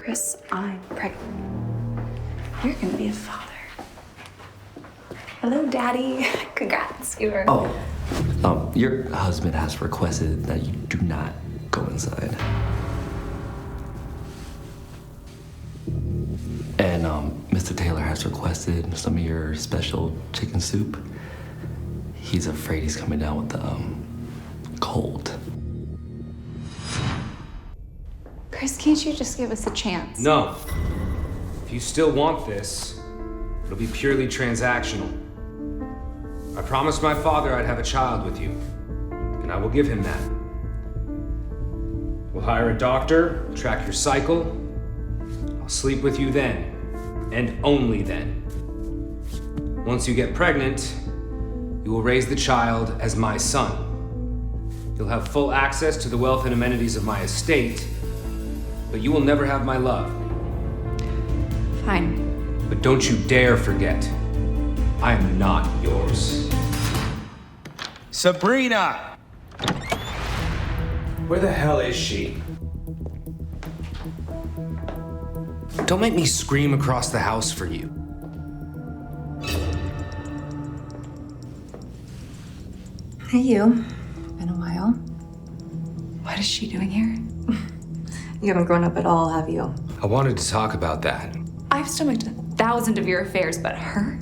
Chris, I'm pregnant. You're gonna be a father. Hello, Daddy. Congrats, you were... Your husband has requested that you do not go inside. And, Mr. Taylor has requested some of your special chicken soup. He's afraid he's coming down with the, cold. Chris, can't you just give us a chance? No. If you still want this, it'll be purely transactional. I promised my father I'd have a child with you, and I will give him that. We'll hire a doctor, track your cycle. I'll sleep with you then, and only then. Once you get pregnant, you will raise the child as my son. You'll have full access to the wealth and amenities of my estate, but you will never have my love. Fine. But don't you dare forget, I am not yours. Sabrina! Where the hell is she? Don't make me scream across the house for you. Hey, you. Been a while. What is she doing here? You haven't grown up at all, have you? I wanted to talk about that. I've stomached 1,000 of your affairs, but her?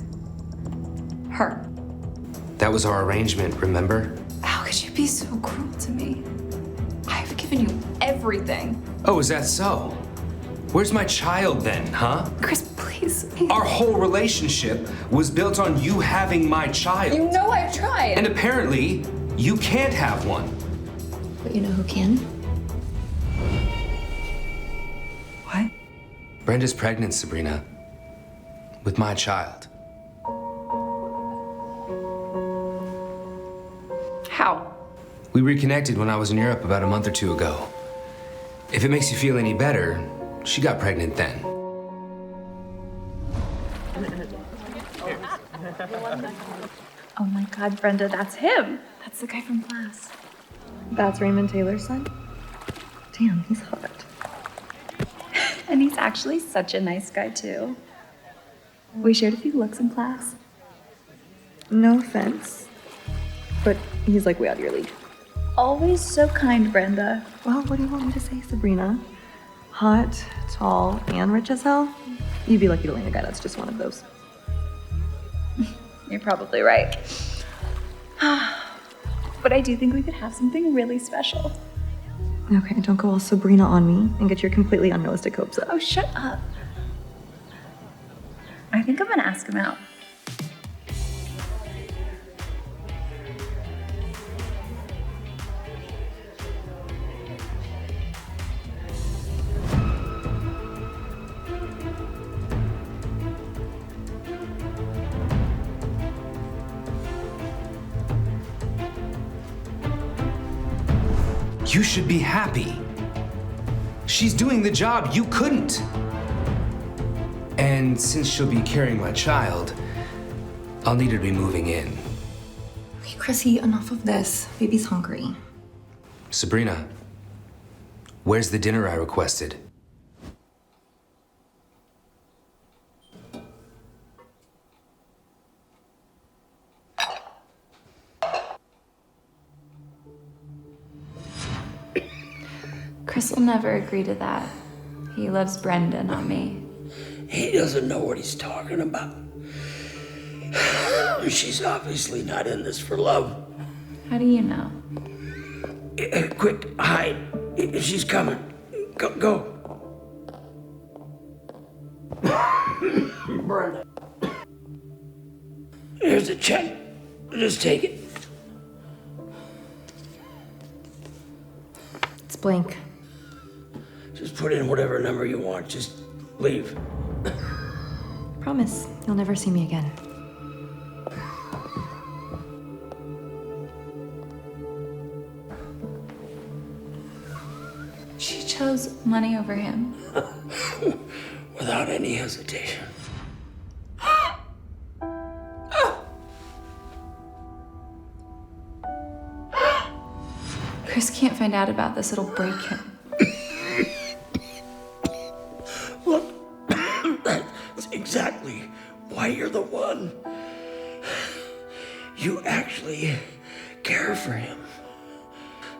Her. That was our arrangement, remember? How could you be so cruel to me? I've given you everything. Oh, is that so? Where's my child then, huh? Chris, please. Our whole relationship was built on you having my child. You know I've tried. And apparently, you can't have one. But you know who can? What? Brenda's pregnant, Sabrina. With my child. How? We reconnected when I was in Europe about a month or two ago. If it makes you feel any better, she got pregnant then. Oh my God, Brenda, that's him. That's the guy from class. That's Raymond Taylor's son? Damn, he's hot. And he's actually such a nice guy, too. We shared a few looks in class. No offense, but he's like way out of your league. Always so kind, Brenda. Well, what do you want me to say, Sabrina? Hot, tall, and rich as hell? You'd be lucky to land a guy that's just one of those. You're probably right. But I do think we could have something really special. Okay, don't go all Sabrina on me and get your completely unrealistic hopes up. Oh, shut up. I think I'm gonna ask him out. You should be happy. She's doing the job you couldn't. And since she'll be carrying my child, I'll need her to be moving in. Okay, Chrissy, enough of this. Baby's hungry. Sabrina, where's the dinner I requested? Chris will never agree to that. He loves Brenda, not me. He doesn't know what he's talking about. She's obviously not in this for love. How do you know? Quick, hide. She's coming. Go. Brenda. Here's a check. Just take it. It's blank. Just put in whatever number you want. Just leave. Promise, you'll never see me again. She chose money over him. Without any hesitation. Chris can't find out about this. It'll break him. the one. You actually care for him.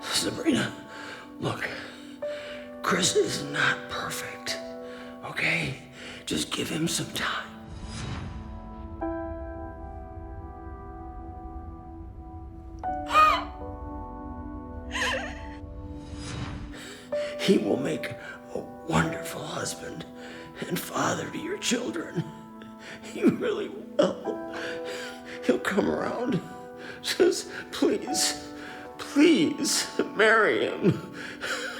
Sabrina, look, Chris is not perfect, okay? Just give him some time. He will make a wonderful husband and father to your children. He really will. He'll come around. Just please, please marry him.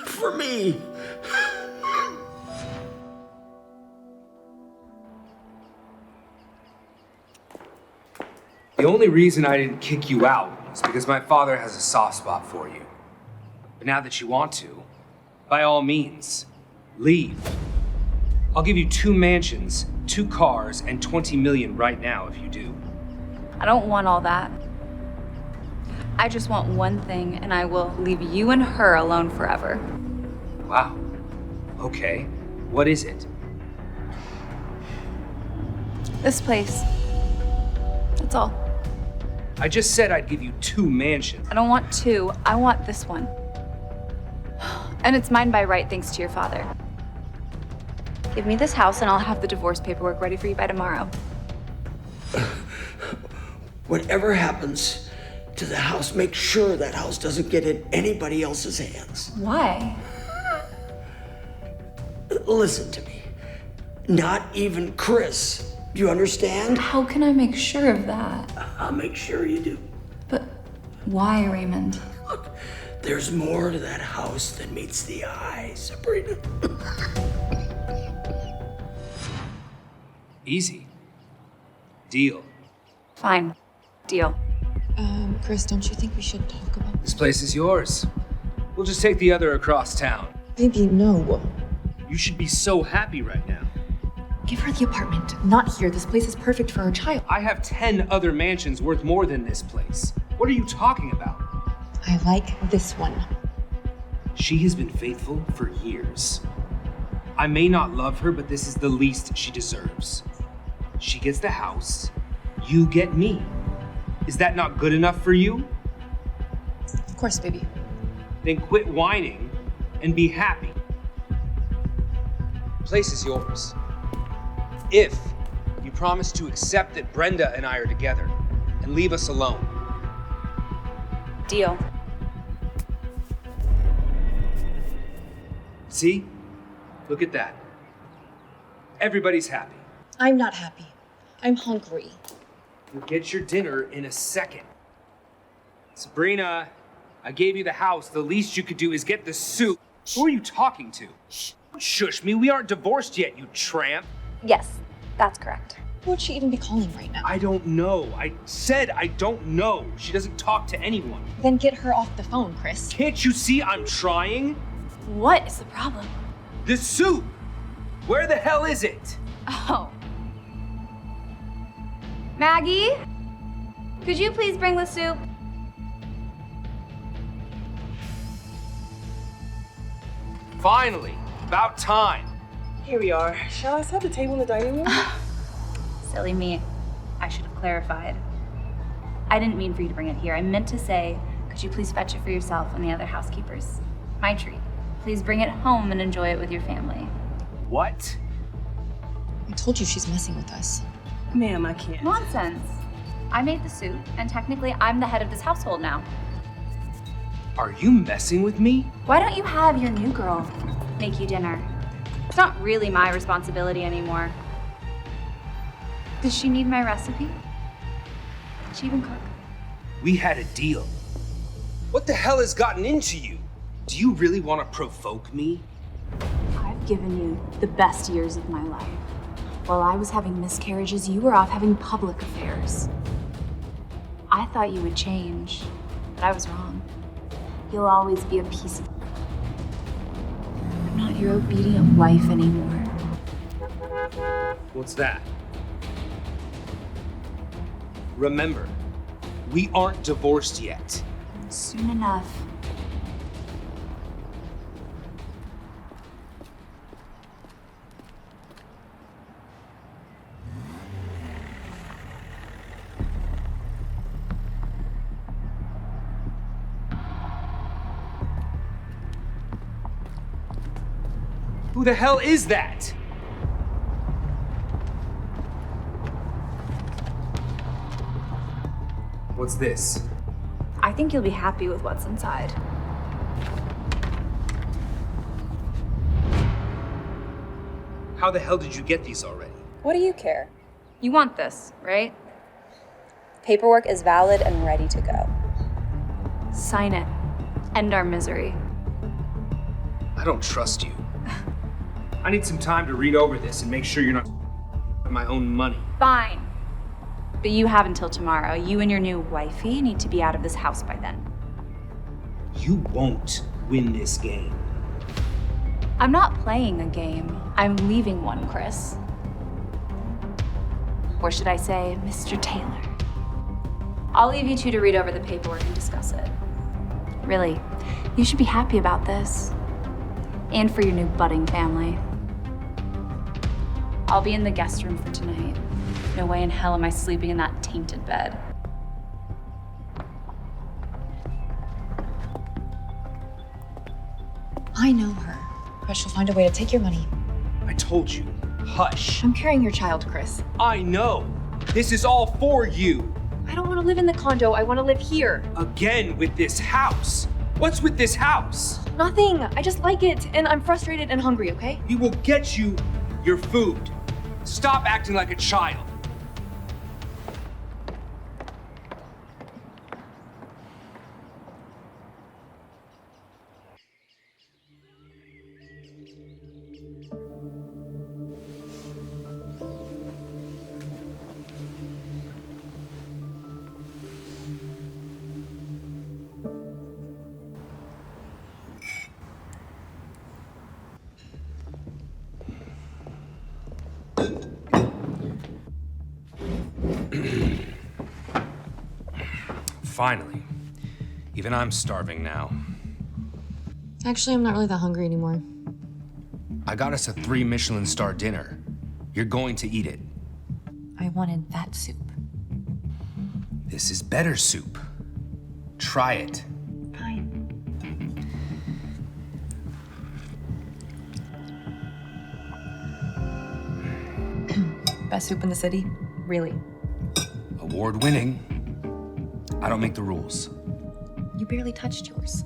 For me. The only reason I didn't kick you out is because my father has a soft spot for you. But now that you want to, by all means, leave. I'll give you 2 mansions, 2 cars, and 20 million right now if you do. I don't want all that. I just want one thing, and I will leave you and her alone forever. Wow. Okay. What is it? This place. That's all. I just said I'd give you 2 mansions. I don't want 2. I want this one. And it's mine by right, thanks to your father. Give me this house, and I'll have the divorce paperwork ready for you by tomorrow. Whatever happens to the house, make sure that house doesn't get in anybody else's hands. Why? Listen to me. Not even Chris. Do you understand? How can I make sure of that? I'll make sure you do. But why, Raymond? Look, there's more to that house than meets the eye, Sabrina. Easy. Deal. Fine. Deal. Chris, don't you think we should talk about This place is yours. We'll just take the other across town. Baby, no. You should be so happy right now. Give her the apartment. Not here. This place is perfect for our child. I have 10 other mansions worth more than this place. What are you talking about? I like this one. She has been faithful for years. I may not love her, but this is the least she deserves. She gets the house, you get me. Is that not good enough for you? Of course, baby. Then quit whining and be happy. The place is yours. If you promise to accept that Brenda and I are together and leave us alone. Deal. See? Look at that. Everybody's happy. I'm not happy. I'm hungry. You'll get your dinner in a second. Sabrina, I gave you the house. The least you could do is get the soup. Who are you talking to? Don't shush me. We aren't divorced yet, you tramp. Yes, that's correct. Who would she even be calling right now? I don't know. I said I don't know. She doesn't talk to anyone. Then get her off the phone, Chris. Can't you see I'm trying? What is the problem? The soup! Where the hell is it? Oh. Maggie? Could you please bring the soup? Finally, about time. Here we are. Shall I set the table in the dining room? Silly me. I should have clarified. I didn't mean for you to bring it here. I meant to say, could you please fetch it for yourself and the other housekeepers? My treat. Please bring it home and enjoy it with your family. What? I told you she's messing with us. Ma'am, I can't. Nonsense. I made the soup, and technically I'm the head of this household now. Are you messing with me? Why don't you have your new girl make you dinner? It's not really my responsibility anymore. Does she need my recipe? Did she even cook? We had a deal. What the hell has gotten into you? Do you really want to provoke me? I've given you the best years of my life. While I was having miscarriages, you were off having public affairs. I thought you would change, but I was wrong. You'll always be a piece of... I'm not your obedient wife anymore. What's that? Remember, we aren't divorced yet. Soon enough. Who the hell is that? What's this? I think you'll be happy with what's inside. How the hell did you get these already? What do you care? You want this, right? Paperwork is valid and ready to go. Sign it. End our misery. I don't trust you. I need some time to read over this and make sure you're not my own money. Fine. But you have until tomorrow. You and your new wifey need to be out of this house by then. You won't win this game. I'm not playing a game. I'm leaving one, Chris. Or should I say, Mr. Taylor. I'll leave you two to read over the paperwork and discuss it. Really, you should be happy about this. And for your new budding family. I'll be in the guest room for tonight. No way in hell am I sleeping in that tainted bed. I know her, but she'll find a way to take your money. I told you, hush. I'm carrying your child, Chris. I know. This is all for you. I don't want to live in the condo. I want to live here. Again with this house. What's with this house? Nothing. I just like it, and I'm frustrated and hungry, okay? We will get you your food. Stop acting like a child. Finally. Even I'm starving now. Actually, I'm not really that hungry anymore. I got us a 3 Michelin star dinner. You're going to eat it. I wanted that soup. This is better soup. Try it. Fine. Best soup in the city? Really? Award winning. I don't make the rules. You barely touched yours.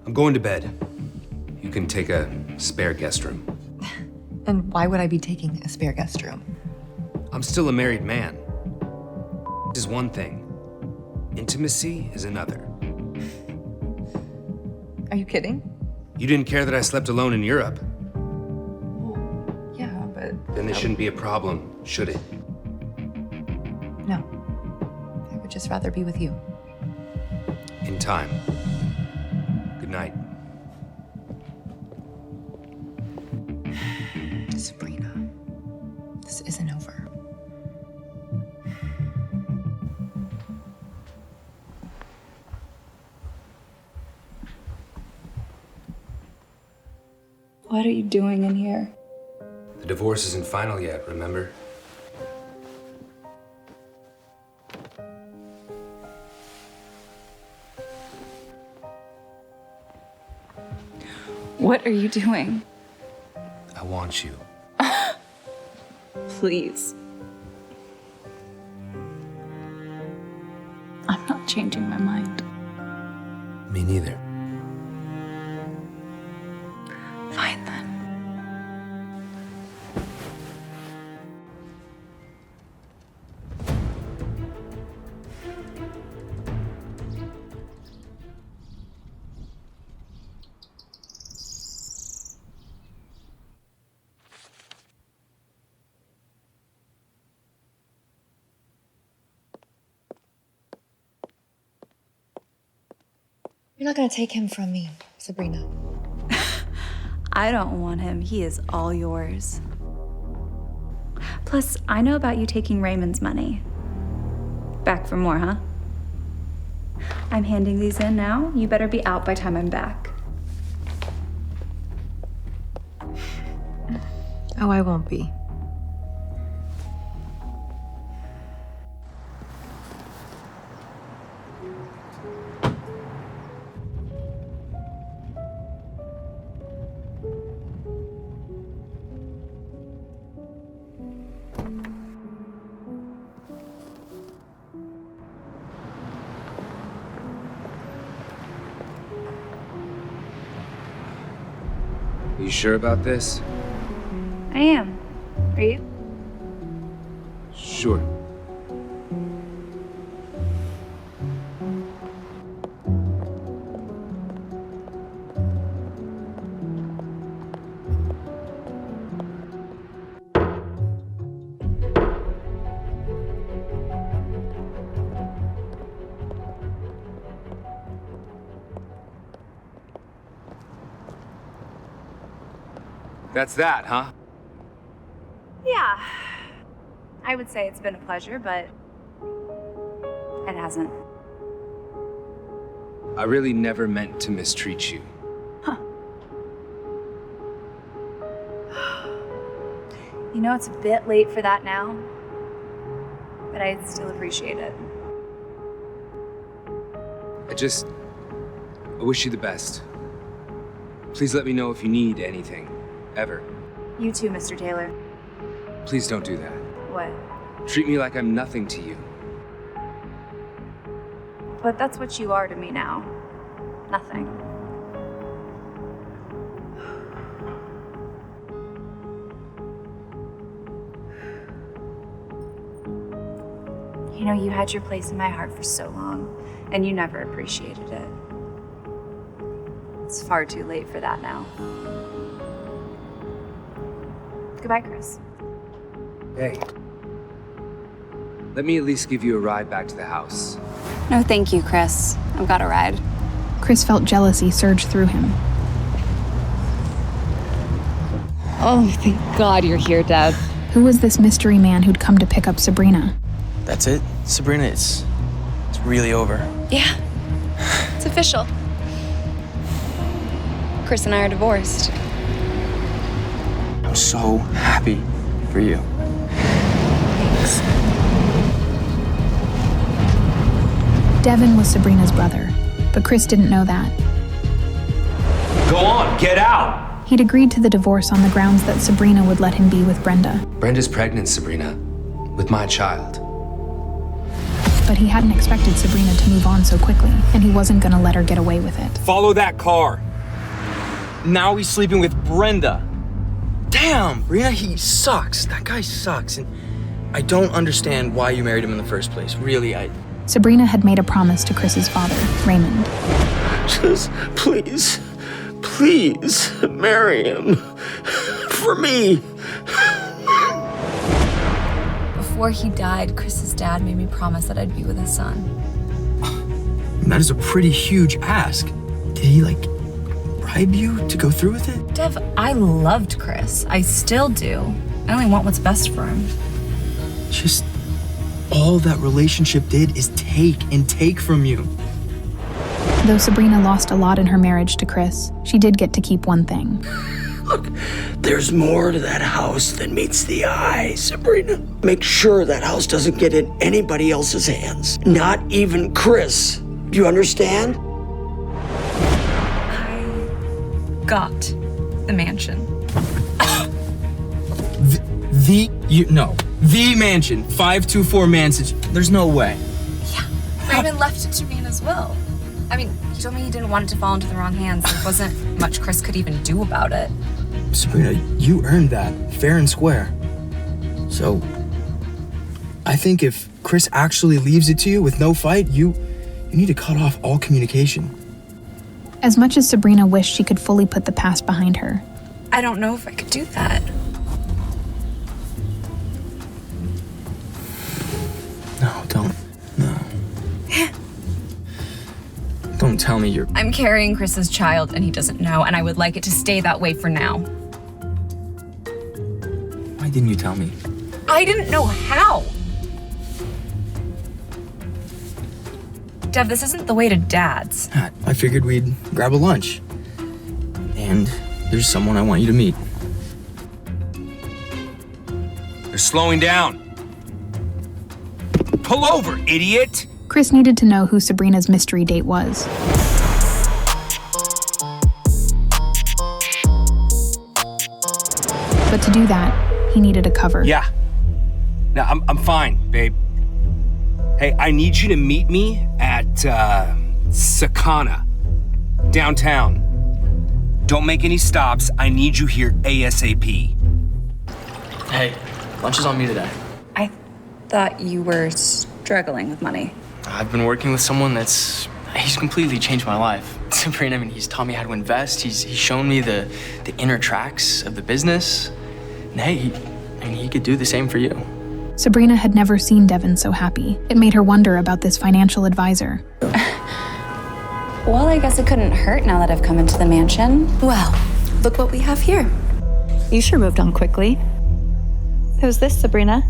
I'm going to bed. You can take a spare guest room. And why would I be taking a spare guest room? I'm still a married man. Is one thing. Intimacy is another. Are you kidding? You didn't care that I slept alone in Europe. Yeah, but... Then this shouldn't be a problem, should it? No. I would just rather be with you. In time. Good night. Sabrina, this isn't over. What are you doing in here? The divorce isn't final yet, remember? What are you doing? I want you. Please. I'm not changing my mind. Me neither. Fine then. You're not gonna take him from me, Sabrina. I don't want him. He is all yours. Plus, I know about you taking Raymond's money. Back for more, huh? I'm handing these in now. You better be out by time I'm back. Oh, I won't be. You sure about this? I am. Are you? Sure. That's that, huh? Yeah. I would say it's been a pleasure, but it hasn't. I really never meant to mistreat you. You know, it's a bit late for that now, but I still appreciate it. I wish you the best. Please let me know if you need anything, ever. You too, Mr. Taylor. Please don't do that. What? Treat me like I'm nothing to you. But that's what you are to me now. Nothing. You know, you had your place in my heart for so long, and you never appreciated it. It's far too late for that now. Goodbye, Chris. Hey. Let me at least give you a ride back to the house. No, thank you, Chris. I've got a ride. Chris felt jealousy surge through him. Oh, thank God you're here, Dad. Who was this mystery man who'd come to pick up Sabrina? That's it, Sabrina. It's really over. Yeah, it's official. Chris and I are divorced. I'm so happy for you. Thanks. Devin was Sabrina's brother, but Chris didn't know that. Go on, get out! He'd agreed to the divorce on the grounds that Sabrina would let him be with Brenda. Brenda's pregnant, Sabrina. With my child. But he hadn't expected Sabrina to move on so quickly, and he wasn't gonna let her get away with it. Follow that car. Now he's sleeping with Brenda. Damn, Brina, he sucks. That guy sucks, and I don't understand why you married him in the first place. Really, Sabrina had made a promise to Chris's father, Raymond. Just please marry him. For me. Before he died, Chris's dad made me promise that I'd be with his son. That is a pretty huge ask. Did he, bribe you to go through with it? Dev, I loved Chris. I still do. I only want what's best for him. Just all that relationship did is take from you. Though Sabrina lost a lot in her marriage to Chris, she did get to keep one thing. Look, there's more to that house than meets the eye, Sabrina. Make sure that house doesn't get in anybody else's hands. Not even Chris. Do you understand? I got the mansion. The mansion, 524 Mansage. There's no way. Yeah, Raymond left it to me in his will. I mean, he told me he didn't want it to fall into the wrong hands. There wasn't much Chris could even do about it. Sabrina, you earned that, fair and square. So, I think if Chris actually leaves it to you with no fight, you need to cut off all communication. As much as Sabrina wished she could fully put the past behind her, I don't know if I could do that. No. Don't tell me you're... I'm carrying Chris's child and he doesn't know, and I would like it to stay that way for now. Why didn't you tell me? I didn't know how. Dev, this isn't the way to Dad's. I figured we'd grab a lunch. And there's someone I want you to meet. They're slowing down. Pull over, idiot! Chris needed to know who Sabrina's mystery date was. But to do that, he needed a cover. Yeah. No, I'm fine, babe. Hey, I need you to meet me at Sakana, downtown. Don't make any stops. I need you here ASAP. Hey, lunch is on me today. I thought you were struggling with money. I've been working with someone he's completely changed my life. Sabrina, I mean, he's taught me how to invest. He's shown me the inner tracks of the business. And hey, he could do the same for you. Sabrina had never seen Devin so happy. It made her wonder about this financial advisor. Well, I guess it couldn't hurt now that I've come into the mansion. Well, look what we have here. You sure moved on quickly. Who's this, Sabrina?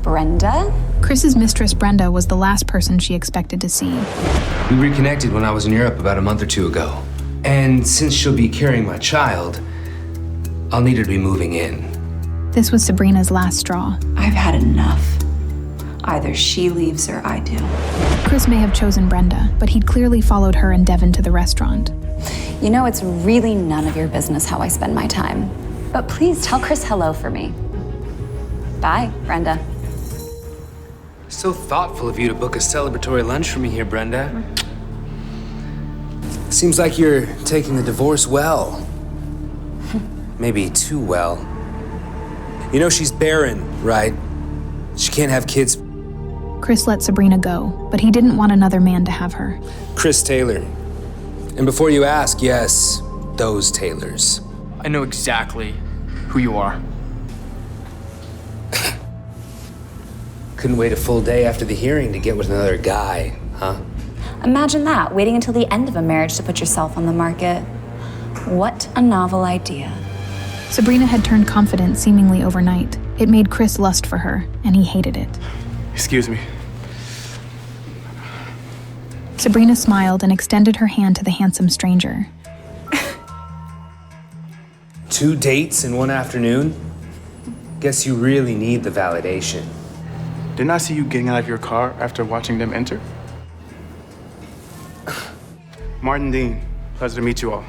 Brenda? Chris's mistress Brenda was the last person she expected to see. We reconnected when I was in Europe about a month or two ago. And since she'll be carrying my child, I'll need her to be moving in. This was Sabrina's last straw. I've had enough. Either she leaves or I do. Chris may have chosen Brenda, but he'd clearly followed her and Devin to the restaurant. You know, it's really none of your business how I spend my time. But please tell Chris hello for me. Bye, Brenda. So thoughtful of you to book a celebratory lunch for me here, Brenda. Seems like you're taking the divorce well. Maybe too well. You know she's barren, right? She can't have kids. Chris let Sabrina go, but he didn't want another man to have her. Chris Taylor. And before you ask, yes, those Taylors. I know exactly who you are. Couldn't wait a full day after the hearing to get with another guy, huh? Imagine that, waiting until the end of a marriage to put yourself on the market. What a novel idea. Sabrina had turned confident seemingly overnight. It made Chris lust for her, and he hated it. Excuse me. Sabrina smiled and extended her hand to the handsome stranger. 2 dates in one afternoon? Guess you really need the validation. Didn't I see you getting out of your car after watching them enter? Martin Dean, pleasure to meet you all.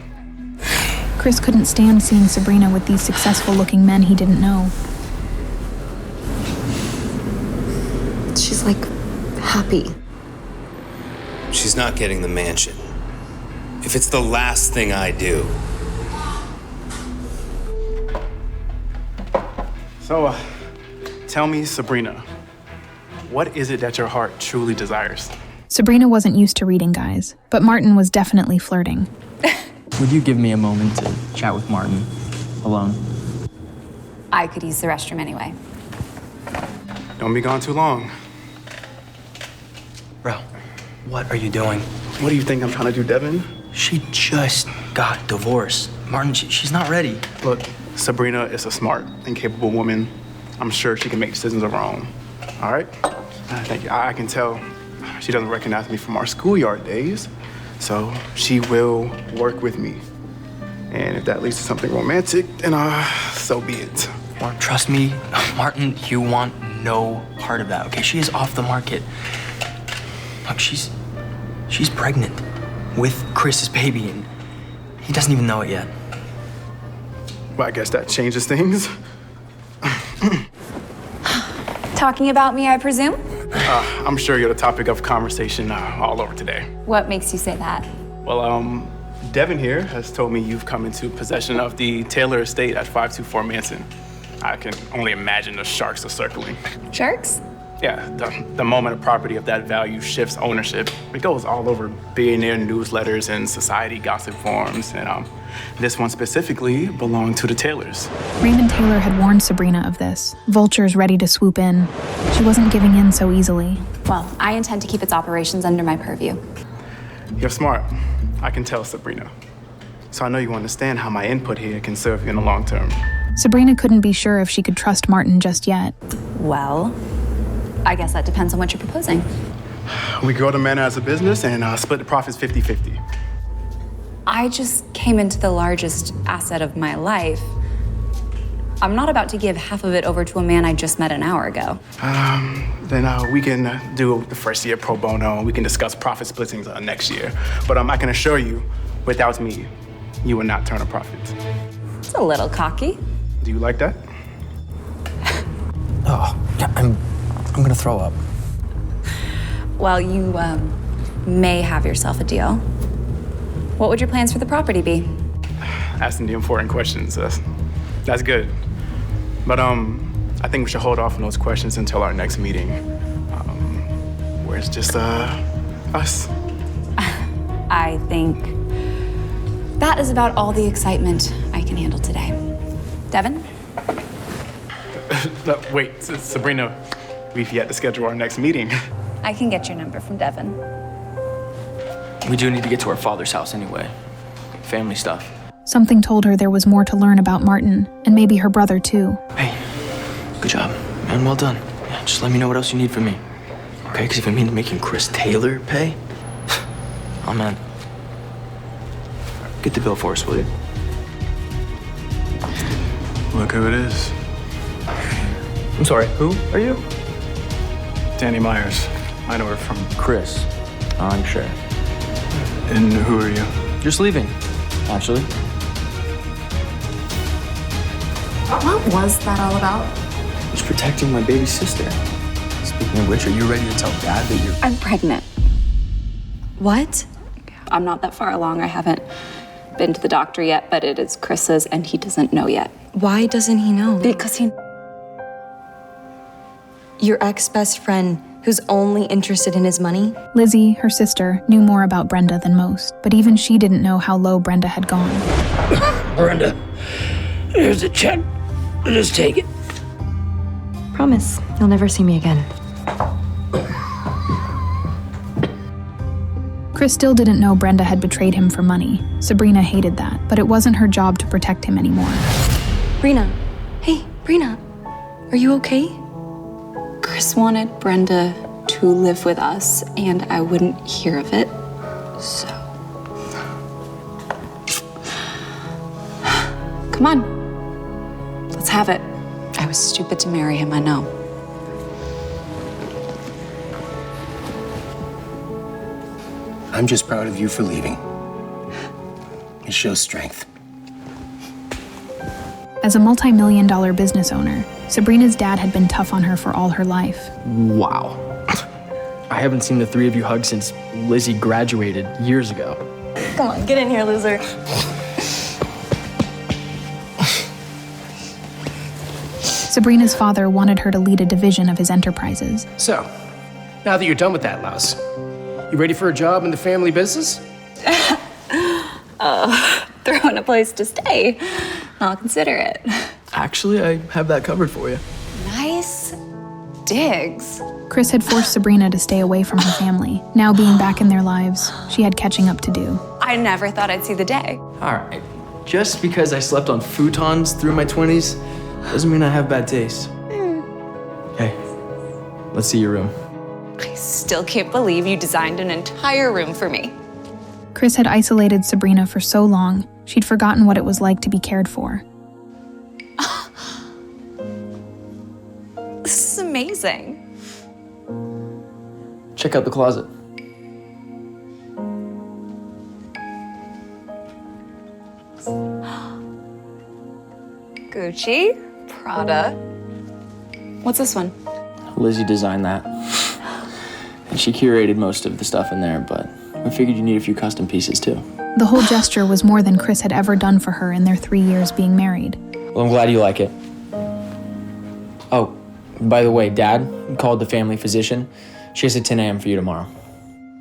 Chris couldn't stand seeing Sabrina with these successful-looking men he didn't know. She's like happy. She's not getting the mansion. If it's the last thing I do. So, tell me, Sabrina, what is it that your heart truly desires? Sabrina wasn't used to reading guys, but Martin was definitely flirting. Would you give me a moment to chat with Martin alone? I could use the restroom anyway. Don't be gone too long. Bro, what are you doing? What do you think I'm trying to do, Devin? She just got divorced. Martin, she's not ready. Look, Sabrina is a smart and capable woman. I'm sure she can make decisions of her own. All right? Thank you. I can tell she doesn't recognize me from our schoolyard days, so she will work with me. And if that leads to something romantic, then so be it. Martin, trust me, Martin, you want no part of that, okay? She is off the market. Look, she's pregnant with Chris's baby, and he doesn't even know it yet. Well, I guess that changes things. Talking about me, I presume? I'm sure you're the topic of conversation all over today. What makes you say that? Well, Devin here has told me you've come into possession of the Taylor estate at 524 Manson. I can only imagine the sharks are circling. Sharks? Yeah, the moment a property of that value shifts ownership, it goes all over billionaire newsletters and society gossip forums, and this one specifically belonged to the Taylors. Raymond Taylor had warned Sabrina of this. Vultures ready to swoop in. She wasn't giving in so easily. Well, I intend to keep its operations under my purview. You're smart. I can tell, Sabrina. So I know you understand how my input here can serve you in the long term. Sabrina couldn't be sure if she could trust Martin just yet. Well, I guess that depends on what you're proposing. We grow the manor as a business and split the profits 50-50. I just came into the largest asset of my life. I'm not about to give half of it over to a man I just met an hour ago. Then we can do the first year pro bono. We can discuss profit splittings next year. But I can assure you, without me, you will not turn a profit. It's a little cocky. Do you like that? Oh, yeah, I'm gonna throw up. Well, you may have yourself a deal. What would your plans for the property be? asking the important questions. That's good. But I think we should hold off on those questions until our next meeting, where it's just us. I think that is about all the excitement I can handle today. Devin? Wait, Sabrina, we've yet to schedule our next meeting. I can get your number from Devin. We do need to get to our father's house anyway. Family stuff. Something told her there was more to learn about Martin, and maybe her brother too. Hey, good job, man, well done. Yeah, just let me know what else you need from me. Okay, because if it means making Chris Taylor pay, oh man. Get the bill for us, will you? Look who it is. I'm sorry, who are you? Danny Myers. I know her from... Chris. I'm sure. And who are you? Just leaving, actually. What was that all about? Just protecting my baby sister. Speaking of which, are you ready to tell Dad that you're... I'm pregnant. What? I'm not that far along. I haven't been to the doctor yet, but it is Chris's, and he doesn't know yet. Why doesn't he know? Because he... Your ex-best friend who's only interested in his money? Lizzie, her sister, knew more about Brenda than most, but even she didn't know how low Brenda had gone. Brenda, here's a check. Just take it. Promise, you'll never see me again. Chris still didn't know Brenda had betrayed him for money. Sabrina hated that, but it wasn't her job to protect him anymore. Brina. Hey, Brina. Are you okay? Chris wanted Brenda to live with us, and I wouldn't hear of it, so... Come on. Let's have it. I was stupid to marry him, I know. I'm just proud of you for leaving. It shows strength. As a multi-million-dollar business owner, Sabrina's dad had been tough on her for all her life. Wow. I haven't seen the three of you hug since Lizzie graduated years ago. Come on, get in here, loser. Sabrina's father wanted her to lead a division of his enterprises. So, now that you're done with that louse, you ready for a job in the family business? Throw in a place to stay. I'll consider it. Actually, I have that covered for you. Nice digs. Chris had forced Sabrina to stay away from her family. Now being back in their lives, she had catching up to do. I never thought I'd see the day. All right. Just because I slept on futons through my 20s doesn't mean I have bad taste. Hey, let's see your room. I still can't believe you designed an entire room for me. Chris had isolated Sabrina for so long, she'd forgotten what it was like to be cared for. This is amazing. Check out the closet. Gucci, Prada. What's this one? Lizzie designed that. And she curated most of the stuff in there, but I figured you need a few custom pieces too. The whole gesture was more than Chris had ever done for her in their 3 years being married. Well, I'm glad you like it. Oh, by the way, Dad called the family physician. She has a 10 a.m. for you tomorrow.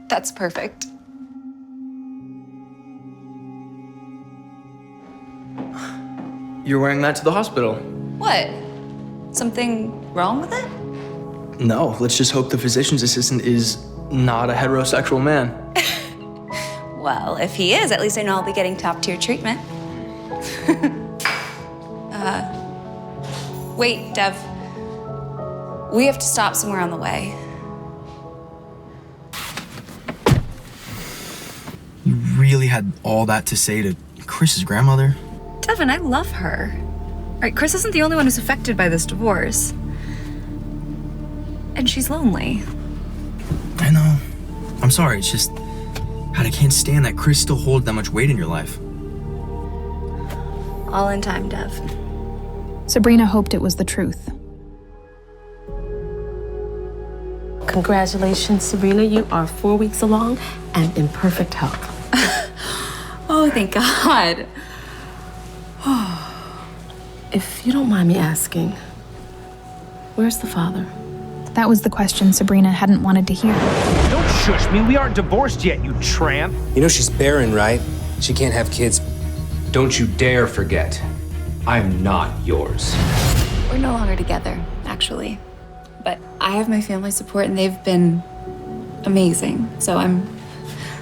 That's perfect. You're wearing that to the hospital. What? Something wrong with it? No, let's just hope the physician's assistant is not a heterosexual man. Well, if he is, at least I know I'll be getting top-tier treatment. Wait, Dev. We have to stop somewhere on the way. You really had all that to say to Chris's grandmother? Devin, I love her. Right, Chris isn't the only one who's affected by this divorce. And she's lonely. I know. I'm sorry, it's just... God, I can't stand that Chris still holds that much weight in your life. All in time, Dev. Sabrina hoped it was the truth. Congratulations, Sabrina. You are 4 weeks along and in perfect health. Oh, thank God. If you don't mind me asking, where's the father? That was the question Sabrina hadn't wanted to hear. Don't shush me. We aren't divorced yet, you tramp. You know she's barren, right? She can't have kids. Don't you dare forget, I'm not yours. We're no longer together, actually. But I have my family support and they've been amazing. So I'm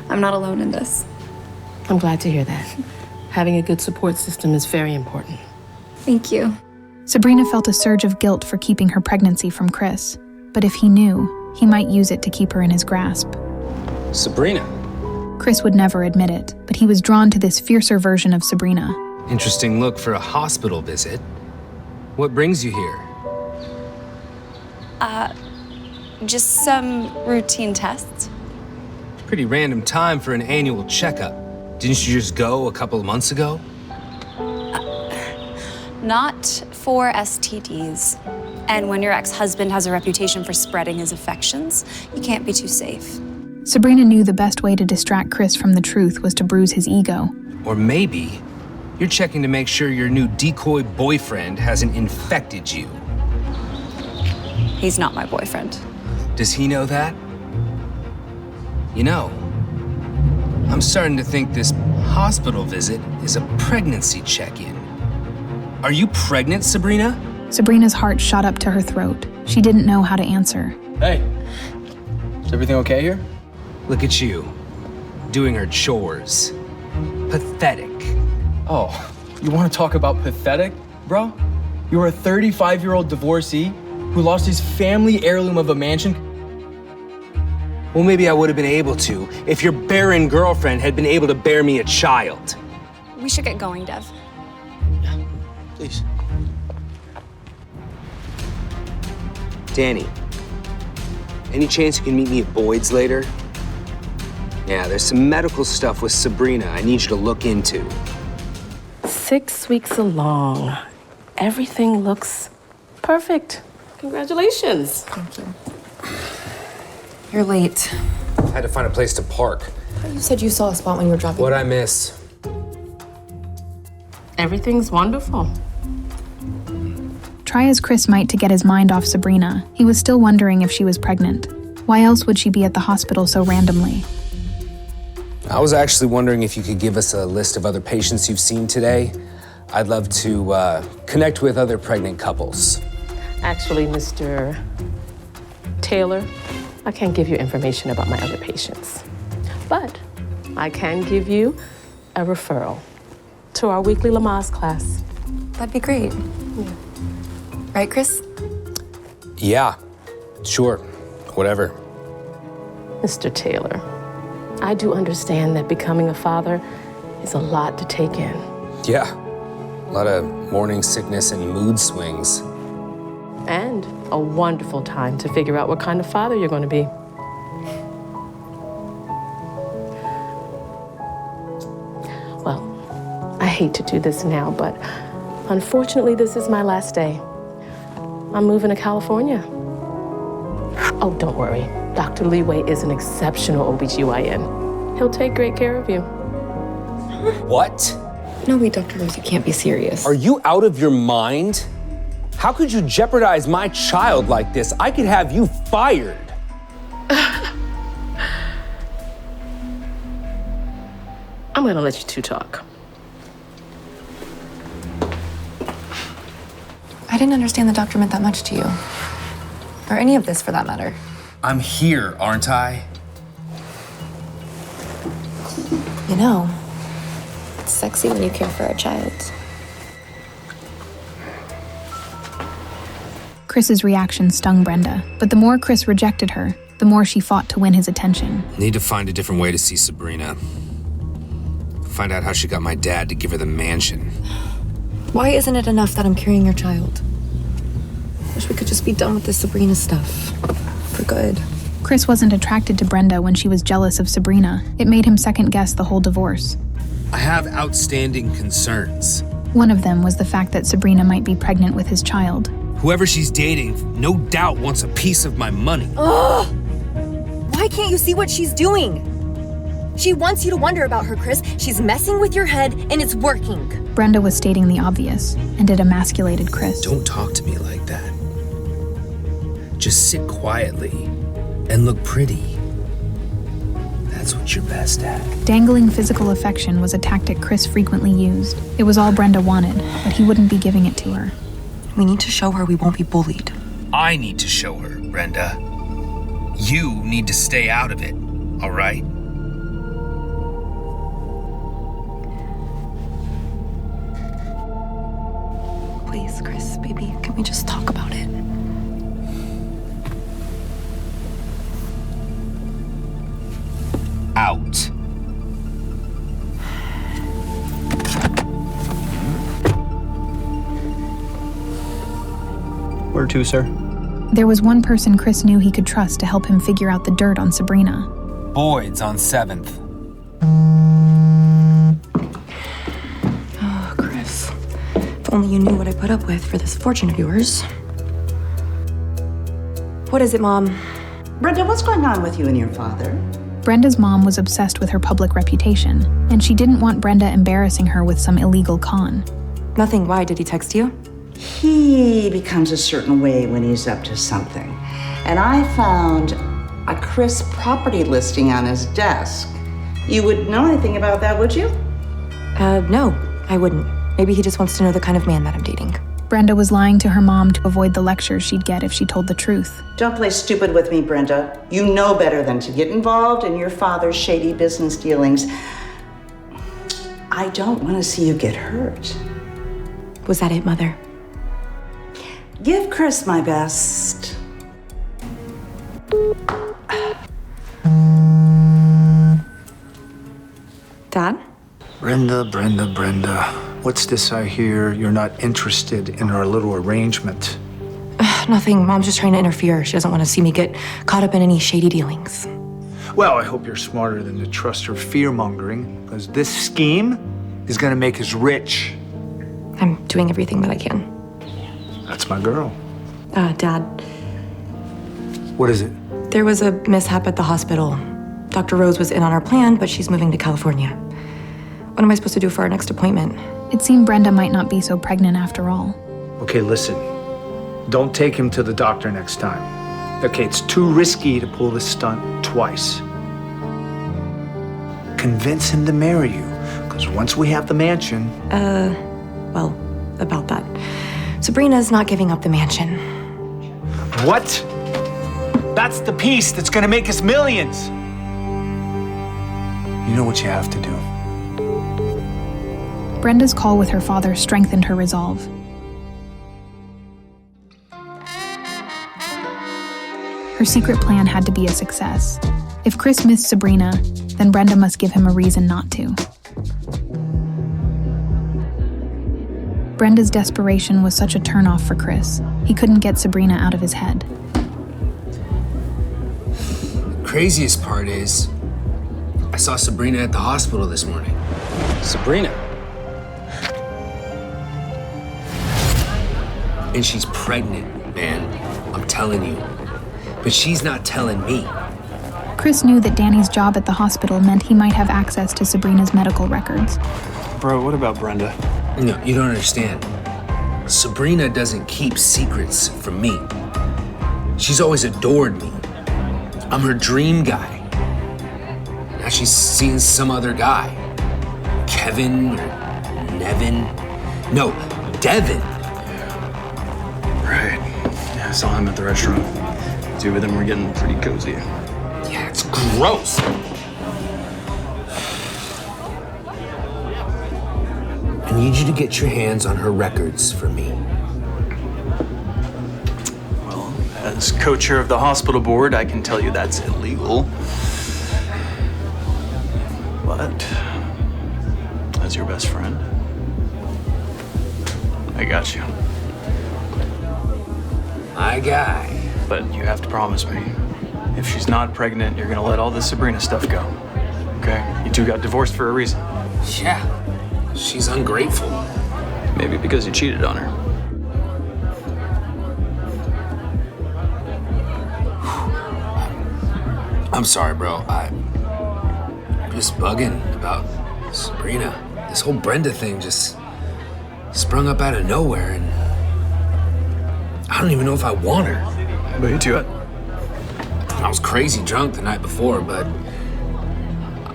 not alone in this. I'm glad to hear that. Having a good support system is very important. Thank you. Sabrina felt a surge of guilt for keeping her pregnancy from Chris. But if he knew, he might use it to keep her in his grasp. Sabrina. Chris would never admit it, but he was drawn to this fiercer version of Sabrina. Interesting look for a hospital visit. What brings you here? Just some routine tests. Pretty random time for an annual checkup. Didn't you just go a couple of months ago? Not for STDs. And when your ex-husband has a reputation for spreading his affections, you can't be too safe. Sabrina knew the best way to distract Chris from the truth was to bruise his ego. Or maybe you're checking to make sure your new decoy boyfriend hasn't infected you. He's not my boyfriend. Does he know that? You know, I'm starting to think this hospital visit is a pregnancy check-in. Are you pregnant, Sabrina? Sabrina's heart shot up to her throat. She didn't know how to answer. Hey, is everything okay here? Look at you, doing her chores. Pathetic. Oh, you want to talk about pathetic, bro? You're a 35-year-old divorcee who lost his family heirloom of a mansion. Well, maybe I would have been able to if your barren girlfriend had been able to bear me a child. We should get going, Dev. Yeah, please. Danny, any chance you can meet me at Boyd's later? Yeah, there's some medical stuff with Sabrina I need you to look into. 6 weeks along. Everything looks perfect. Congratulations. Thank you. You're late. I had to find a place to park. You said you saw a spot when you were dropping. What'd I miss? Everything's wonderful. Try as Chris might to get his mind off Sabrina, he was still wondering if she was pregnant. Why else would she be at the hospital so randomly? I was actually wondering if you could give us a list of other patients you've seen today. I'd love to connect with other pregnant couples. Actually, Mr. Taylor, I can't give you information about my other patients. But I can give you a referral to our weekly Lamaze class. That'd be great. Yeah. Right, Chris? Yeah, sure, whatever. Mr. Taylor, I do understand that becoming a father is a lot to take in. Yeah, a lot of morning sickness and mood swings. And a wonderful time to figure out what kind of father you're going to be. Well, I hate to do this now, but unfortunately, this is my last day. I'm moving to California. Oh, don't worry. Dr. Leeway is an exceptional OBGYN. He'll take great care of you. What? No, wait, Dr. Rose, you can't be serious. Are you out of your mind? How could you jeopardize my child like this? I could have you fired. I'm gonna let you two talk. I didn't understand the doctor meant that much to you. Or any of this, for that matter. I'm here, aren't I? You know, it's sexy when you care for a child. Chris's reaction stung Brenda, but the more Chris rejected her, the more she fought to win his attention. Need to find a different way to see Sabrina. Find out how she got my dad to give her the mansion. Why isn't it enough that I'm carrying your child? Wish we could just be done with this Sabrina stuff. For good. Chris wasn't attracted to Brenda when she was jealous of Sabrina. It made him second-guess the whole divorce. I have outstanding concerns. One of them was the fact that Sabrina might be pregnant with his child. Whoever she's dating, no doubt wants a piece of my money. Ugh! Why can't you see what she's doing? She wants you to wonder about her, Chris. She's messing with your head, and it's working. Brenda was stating the obvious, and it emasculated Chris. Don't talk to me like that. Just sit quietly and look pretty. That's what you're best at. Dangling physical affection was a tactic Chris frequently used. It was all Brenda wanted, but he wouldn't be giving it to her. We need to show her we won't be bullied. I need to show her, Brenda. You need to stay out of it, all right? Please, Chris, baby, can we just talk about it? Out. Where to, sir? There was one person Chris knew he could trust to help him figure out the dirt on Sabrina. Boyd's on 7th. Oh, Chris. If only you knew what I put up with for this fortune of yours. What is it, Mom? Brenda, what's going on with you and your father? Brenda's mom was obsessed with her public reputation, and she didn't want Brenda embarrassing her with some illegal con. Nothing. Why? Did he text you? He becomes a certain way when he's up to something. And I found a Chris property listing on his desk. You wouldn't know anything about that, would you? No, I wouldn't. Maybe he just wants to know the kind of man that I'm dating. Brenda was lying to her mom to avoid the lectures she'd get if she told the truth. Don't play stupid with me, Brenda. You know better than to get involved in your father's shady business dealings. I don't want to see you get hurt. Was that it, Mother? Give Chris my best. Dad? Brenda. What's this I hear? You're not interested in our little arrangement. Nothing. Mom's just trying to interfere. She doesn't want to see me get caught up in any shady dealings. Well, I hope you're smarter than to trust her fear-mongering, because this scheme is gonna make us rich. I'm doing everything that I can. That's my girl. Dad, What is it? there was a mishap at the hospital. Dr. Rose was in on our plan, but she's moving to California. What am I supposed to do for our next appointment? It seemed Brenda might not be so pregnant after all. Okay, listen. Don't take him to the doctor next time. Okay, it's too risky to pull this stunt twice. Convince him to marry you, because once we have the mansion... Well, about that. Sabrina's not giving up the mansion. What? That's the piece that's gonna make us millions. You know what you have to do. Brenda's call with her father strengthened her resolve. Her secret plan had to be a success. If Chris missed Sabrina, then Brenda must give him a reason not to. Brenda's desperation was such a turnoff for Chris. He couldn't get Sabrina out of his head. The craziest part is, I saw Sabrina at the hospital this morning. Sabrina? And she's pregnant, man. I'm telling you. But she's not telling me. Chris knew that Danny's job at the hospital meant he might have access to Sabrina's medical records. Bro, what about Brenda? No, you don't understand. Sabrina doesn't keep secrets from me. She's always adored me. I'm her dream guy. Now she's seeing some other guy. Kevin or Nevin. No, Devin. Right. Yeah, I saw him at the restaurant. The two of them were getting pretty cozy. Yeah, it's gross. I need you to get your hands on her records for me. Well, as co-chair of the hospital board, I can tell you that's illegal. But as your best friend, I got you. My guy. But you have to promise me, if she's not pregnant, you're gonna let all this Sabrina stuff go. Okay? You two got divorced for a reason. Yeah. She's ungrateful. Maybe because you cheated on her. I'm sorry, bro. just bugging about Sabrina. This whole Brenda thing just sprung up out of nowhere, and I don't even know if I want her. What are you doing? I was crazy drunk the night before, but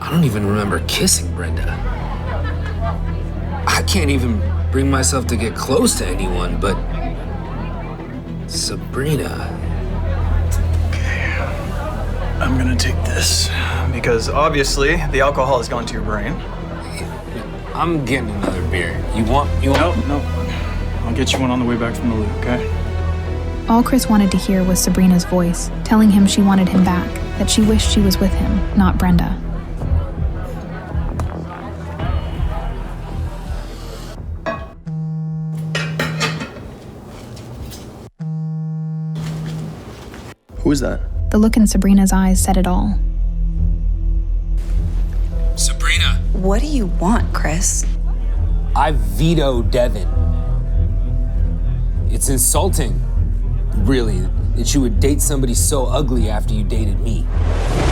I don't even remember kissing Brenda. I can't even bring myself to get close to anyone, but Sabrina. I'm gonna take this because obviously the alcohol has gone to your brain. I'm getting another beer. You want? No. I'll get you one on the way back from the loo, okay? All Chris wanted to hear was Sabrina's voice, telling him she wanted him back, that she wished she was with him, not Brenda. Who is that? The look in Sabrina's eyes said it all. Sabrina! What do you want, Chris? I veto Devin. It's insulting, really, that you would date somebody so ugly after you dated me.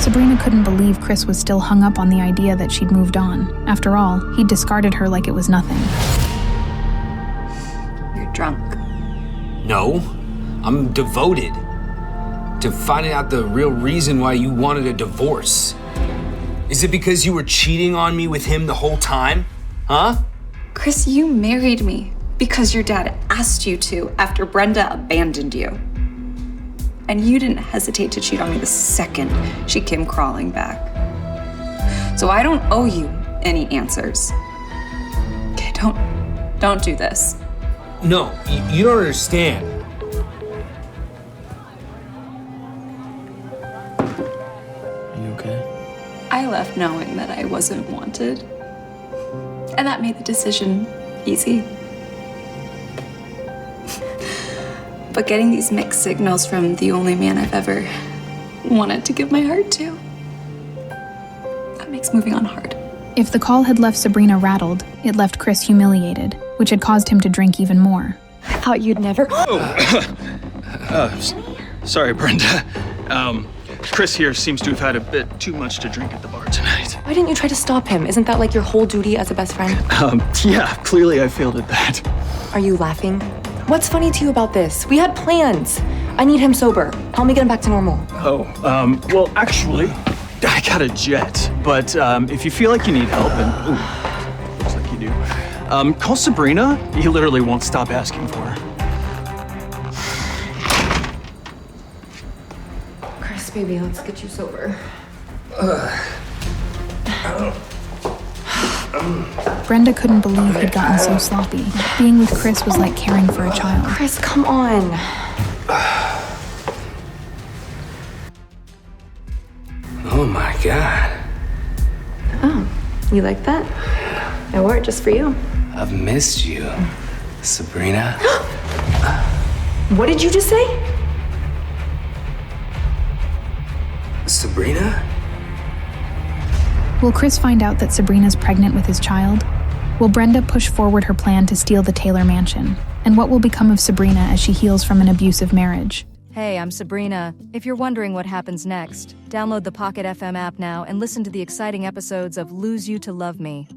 Sabrina couldn't believe Chris was still hung up on the idea that she'd moved on. After all, he'd discarded her like it was nothing. You're drunk. No, I'm devoted to finding out the real reason why you wanted a divorce. Is it because you were cheating on me with him the whole time? Huh? Chris, you married me because your dad asked you to after Brenda abandoned you. And you didn't hesitate to cheat on me the second she came crawling back. So I don't owe you any answers. Okay, don't do this. No, you don't understand. I left knowing that I wasn't wanted. And that made the decision easy. But getting these mixed signals from the only man I've ever wanted to give my heart to, that makes moving on hard. If the call had left Sabrina rattled, it left Chris humiliated, which had caused him to drink even more. I thought you'd never. Sorry, Brenda. Chris here seems to have had a bit too much to drink at the bar tonight. Why didn't you try to stop him? Isn't that like your whole duty as a best friend? Yeah, clearly I failed at that. Are you laughing? What's funny to you about this? We had plans. I need him sober. Help me get him back to normal. Well, actually, I got a jet. But if you feel like you need help, and looks like you do, call Sabrina. He literally won't stop asking for her. Chris, baby, let's get you sober. Brenda couldn't believe he'd gotten so sloppy. Being with Chris was like caring for a child. Chris, come on. Oh my God. Oh, you like that? I wore it just for you. I've missed you, Sabrina. What did you just say? Sabrina? Will Chris find out that Sabrina's pregnant with his child? Will Brenda push forward her plan to steal the Taylor mansion? And what will become of Sabrina as she heals from an abusive marriage? Hey, I'm Sabrina. If you're wondering what happens next, download the Pocket FM app now and listen to the exciting episodes of Lose You to Love Me.